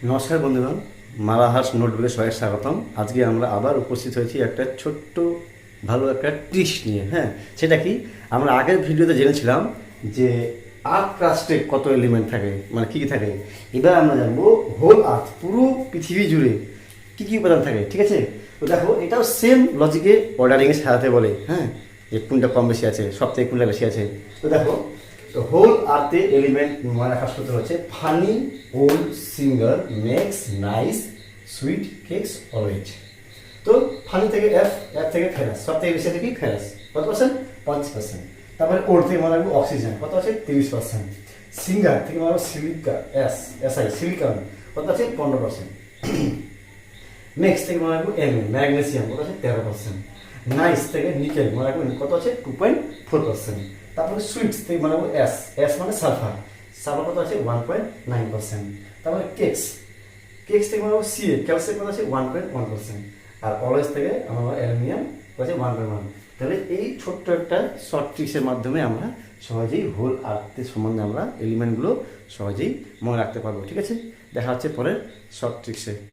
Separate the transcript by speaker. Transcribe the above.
Speaker 1: নমস্কার বন্ধুগণ, মালাহাস নোটবুকে সবাই স্বাগতম। আজকে আমরা আবার উপস্থিত হয়েছি একটা ছোট্ট ভালো একটা ট্রিক্স নিয়ে। হ্যাঁ, সেটা কি, আমরা আগের ভিডিওতে জেনেছিলাম যে আর্থ ক্রাস্টে কত এলিমেন্ট থাকে, মানে কী কী থাকে। এবার আমরা জানবো হোল আর্থ, পুরো পৃথিবী জুড়ে কী কী উপাদান থাকে। ঠিক আছে, তো দেখো এটাও সেম লজিকে অর্ডারিংয়ে সাজাতে বলে। হ্যাঁ, যে কোনটা কম বেশি আছে, সব থেকে কোনটা বেশি আছে। তো দেখো, তো হোল আর্থে এলিমেন্ট মনে রাখার সূত্র হচ্ছে funny old singer makes nice sweet cakes always. তো ফানি থেকে এফ, এফ থেকে ফেরাস, সব থেকে বেশি আছে কি ফেরাস, কত পার্সেন্ট? 50%। তারপরে ওল্ড থেকে মনে রাখবো অক্সিজেন, কত আছে? 30%। সিঙ্গার থেকে মনে রাখবো সিলিকা, এস এসআই সিলিকন, কত আছে? 15%। নেক্সট থেকে মনে রাখবো এম, ম্যাগনেসিয়াম, কত আছে? 13%। নাইস থেকে নিকেল মনে রাখবো কত আছে? 2.4%। তারপরে সুইটস থেকে মনে রাখবো এস, এস মানে সালফার, সালফার কত আছে? 1.9%। তারপরে কেক্স, কেক্স থেকে মনে রাখবো সিএ, ক্যালসিয়াম কত আছে? 1.1%। আর অলওয়েজ থেকে আমার অ্যালুমিনিয়াম কত আছে? 1.1। তাহলে এই ছোট্ট একটা শর্ট ট্রিক্সের মাধ্যমে আমরা সহজেই হোল আর্থের সম্বন্ধে আমরা এলিমেন্টগুলো সহজেই মনে রাখতে পারবো। ঠিক আছে, দেখা হচ্ছে পরের শর্ট ট্রিক্সে।